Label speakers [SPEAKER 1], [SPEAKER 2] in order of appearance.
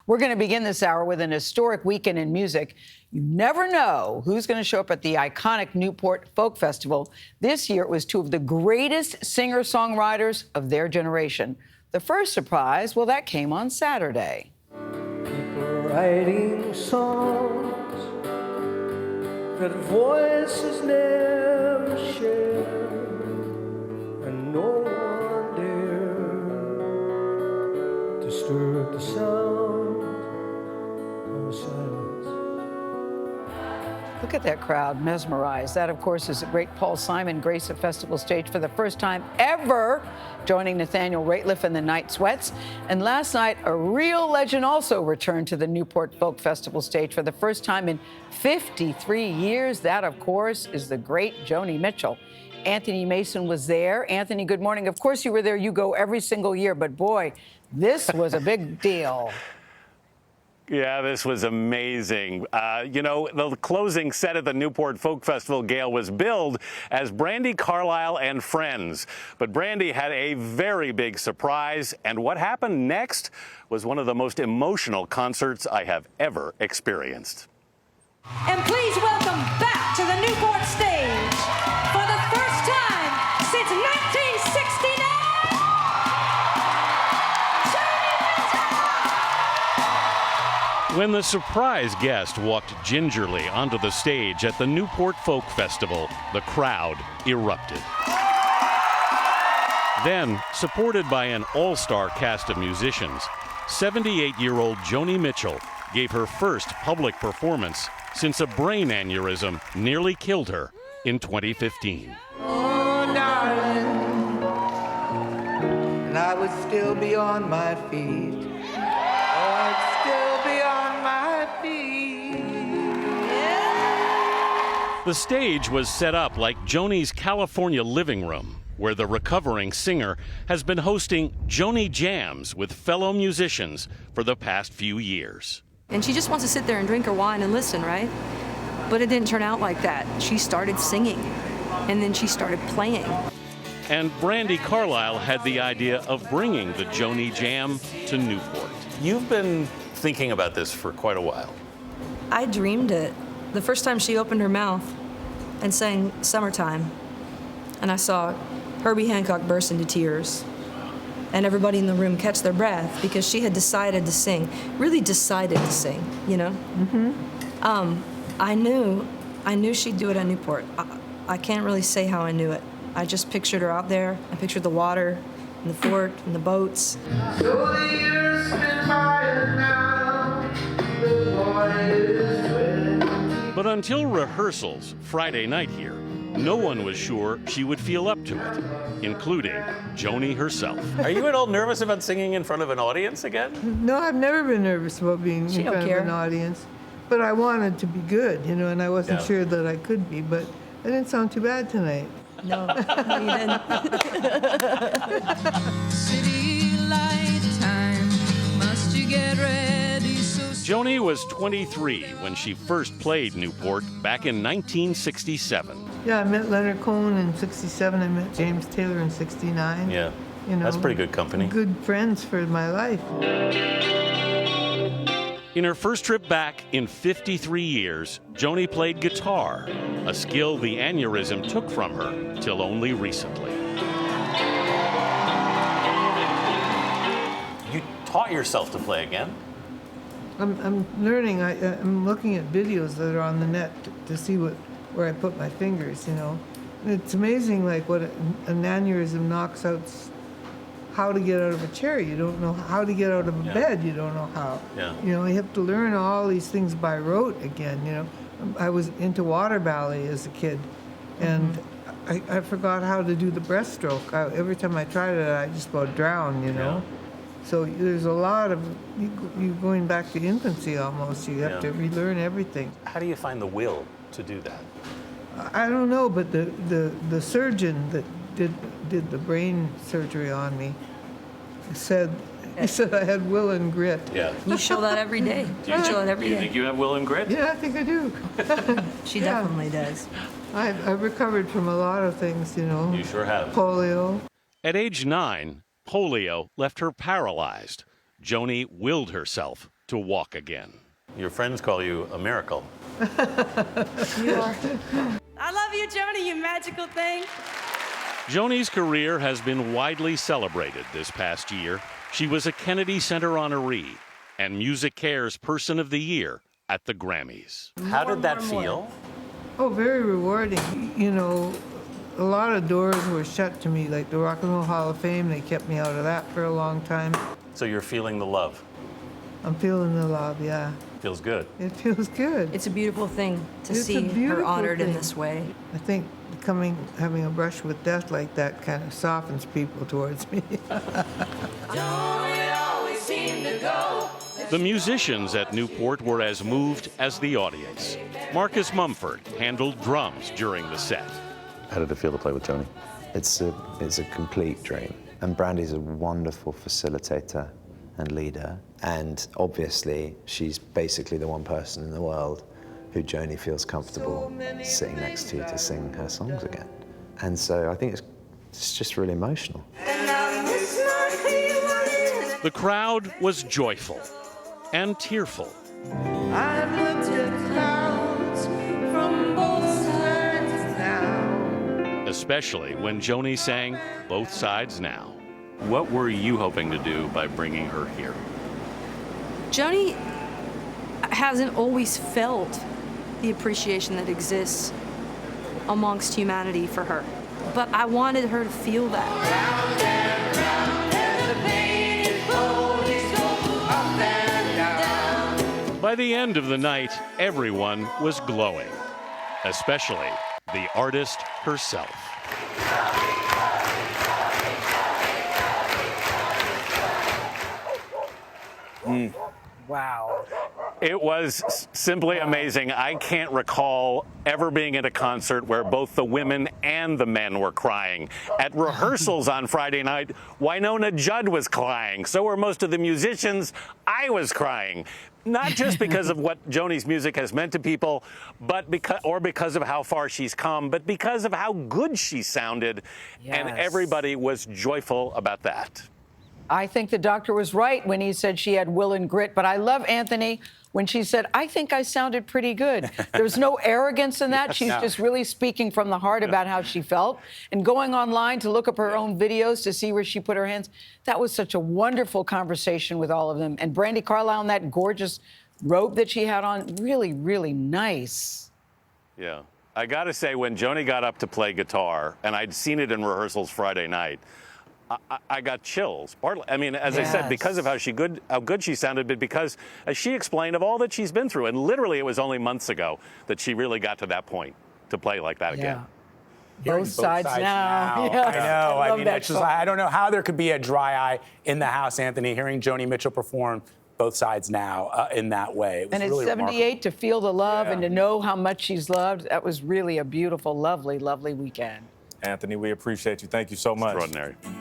[SPEAKER 1] We're going to begin this hour with an historic weekend in music. You never know who's going to show up at the iconic Newport Folk Festival. This year, it was two of the greatest singer-songwriters of their generation. The first surprise, well, that came on Saturday.
[SPEAKER 2] People writing songs that voices never share, and no one dare disturb the sound of silence.
[SPEAKER 1] Look at that crowd, mesmerized. That, of course, is the great Paul Simon grace the festival stage for the first time ever, joining Nathaniel Rateliff and the Night Sweats. And last night, a real legend also returned to the Newport Folk Festival stage for the first time in 53 years. That, of course, is the great Joni Mitchell. Anthony Mason was there. Anthony, good morning. Of course, you were there. You go every single year. But, boy, this was a big deal.
[SPEAKER 3] Yeah, this was amazing. You know, the closing set at the Newport Folk Festival, Gail, was billed as Brandi Carlile and Friends. But Brandi had a very big surprise, and what happened next was one of the most emotional concerts I have ever experienced.
[SPEAKER 4] And please welcome back to the Newport stage for the first time since 1969.
[SPEAKER 3] When the surprise guest walked gingerly onto the stage at the Newport Folk Festival, the crowd erupted. Then, supported by an all-star cast of musicians, 78-year-old Joni Mitchell gave her first public performance since a brain aneurysm nearly killed her in 2015.
[SPEAKER 5] Oh, darling, and I would still be on my feet.
[SPEAKER 3] The stage was set up like Joni's California living room, where the recovering singer has been hosting Joni Jams with fellow musicians for the past few years.
[SPEAKER 6] And she just wants to sit there and drink her wine and listen, right? But it didn't turn out like that. She started singing, and then she started playing.
[SPEAKER 3] And Brandi Carlile had the idea of bringing the Joni Jam to Newport. You've been thinking about this for quite a while.
[SPEAKER 6] I dreamed it. The first time she opened her mouth and sang Summertime, and I saw Herbie Hancock burst into tears, and everybody in the room catch their breath because she had decided to sing, really decided to sing, you know? Mm-hmm. I knew she'd do it at Newport. I can't really say how I knew it. I just pictured her out there. I pictured the water and the fort and the boats.
[SPEAKER 2] So the years spin by and now the boy is 20.
[SPEAKER 3] But until rehearsals Friday night here, no one was sure she would feel up to it, including Joni herself. Are you at all nervous about singing in front of an audience again?
[SPEAKER 7] No, I've never been nervous about being in front of an audience. But I wanted to be good, you know, and I wasn't sure that I could be, but I didn't sound too bad tonight.
[SPEAKER 6] No, you didn't.
[SPEAKER 8] City light time, must you get ready so
[SPEAKER 3] Joni was 23 when she first played Newport back in 1967.
[SPEAKER 7] Yeah, I met Leonard Cohen in 67. I met James Taylor in 69.
[SPEAKER 3] Yeah,
[SPEAKER 7] you know,
[SPEAKER 3] that's pretty good company.
[SPEAKER 7] Good friends for my life.
[SPEAKER 3] In her first trip back in 53 years, Joni played guitar, a skill the aneurysm took from her till only recently. You taught yourself to play again?
[SPEAKER 7] I'm learning. I'm looking at videos that are on the net to see where I put my fingers, you know. It's amazing, like, what an aneurysm knocks out. How to get out of a chair, you don't know. How to get out of a bed, you don't know how.
[SPEAKER 3] Yeah.
[SPEAKER 7] You know, you have to learn all these things by rote again, you know. I was into water ballet as a kid, and I forgot how to do the breaststroke. Every time I tried it, I just about drowned, you know. Yeah. So there's a lot of, you going back to infancy almost. You have to relearn everything.
[SPEAKER 3] How do you find the will to do that?
[SPEAKER 7] I don't know, but the surgeon that did the brain surgery on me said I had will and grit.
[SPEAKER 3] Yeah.
[SPEAKER 6] You show that every day.
[SPEAKER 3] Do you think you have will and grit?
[SPEAKER 7] Yeah, I think I do.
[SPEAKER 6] She definitely does.
[SPEAKER 7] I've recovered from a lot of things, you know.
[SPEAKER 3] You sure have.
[SPEAKER 7] Polio.
[SPEAKER 3] At age 9, polio left her paralyzed. Joni willed herself to walk again. Your friends call you a miracle.
[SPEAKER 6] You are.
[SPEAKER 4] I love you, Joni, you magical thing.
[SPEAKER 3] Joni's career has been widely celebrated this past year. She was a Kennedy Center honoree and Music Cares Person of the Year at the Grammys. How did that feel?
[SPEAKER 7] Oh, very rewarding. You know, a lot of doors were shut to me, like the Rock and Roll Hall of Fame. They kept me out of that for a long time.
[SPEAKER 3] So you're feeling the love.
[SPEAKER 7] I'm feeling the love, yeah.
[SPEAKER 3] Feels good.
[SPEAKER 7] It feels good.
[SPEAKER 6] It's a beautiful thing to
[SPEAKER 7] It's a
[SPEAKER 6] see her
[SPEAKER 7] beautiful
[SPEAKER 6] honored in
[SPEAKER 7] thing.
[SPEAKER 6] this way.
[SPEAKER 7] I think having a brush with death like that kind of softens people towards me.
[SPEAKER 3] The musicians at Newport were as moved as the audience. Marcus Mumford handled drums during the set.
[SPEAKER 9] How did it feel to play with Joni? It's a complete dream. And Brandi's a wonderful facilitator and leader. And obviously, she's basically the one person in the world who Joni feels comfortable sitting next to sing her songs again. And so I think it's just really emotional.
[SPEAKER 3] The crowd was joyful and tearful.
[SPEAKER 2] I've looked at clouds from both sides now.
[SPEAKER 3] Especially when Joni sang Both Sides Now. What were you hoping to do by bringing her here?
[SPEAKER 6] Joni hasn't always felt the appreciation that exists amongst humanity for her. But I wanted her to feel that.
[SPEAKER 3] By the end of the night, everyone was glowing, especially the artist herself.
[SPEAKER 1] Wow.
[SPEAKER 3] It was simply amazing. I can't recall ever being at a concert where both the women and the men were crying. At rehearsals on Friday night, Winona Judd was crying. So were most of the musicians. I was crying. Not just because of what Joni's music has meant to people, but because of how far she's come, but because of how good she sounded. And
[SPEAKER 1] Yes.
[SPEAKER 3] everybody was joyful about that.
[SPEAKER 1] I think the doctor was right when he said she had will and grit, but I love Anthony when she said, I think I sounded pretty good. There's no arrogance in that. She's just really speaking from the heart about how she felt. And going online to look up her own videos to see where she put her hands, that was such a wonderful conversation with all of them. And Brandi Carlile in that gorgeous robe that she had on, really, really nice.
[SPEAKER 3] Yeah. I got to say, when Joni got up to play guitar, and I'd seen it in rehearsals Friday night, I got chills. Partly, I mean, as I said, because of how good she sounded, but because, as she explained, of all that she's been through. And literally, it was only months ago that she really got to that point to play like that again.
[SPEAKER 1] Both sides now. Yeah.
[SPEAKER 10] I know. I
[SPEAKER 1] love
[SPEAKER 10] mean,
[SPEAKER 1] that
[SPEAKER 10] it's just,
[SPEAKER 1] song.
[SPEAKER 10] I don't know how there could be a dry eye in the house, Anthony, hearing Joni Mitchell perform Both Sides Now in that way. It was
[SPEAKER 1] And at
[SPEAKER 10] really
[SPEAKER 1] 78,
[SPEAKER 10] remarkable.
[SPEAKER 1] to feel the love
[SPEAKER 10] Yeah.
[SPEAKER 1] and to know how much she's loved, that was really a beautiful, lovely, lovely weekend.
[SPEAKER 11] Anthony, we appreciate you. Thank you so much.
[SPEAKER 3] Extraordinary.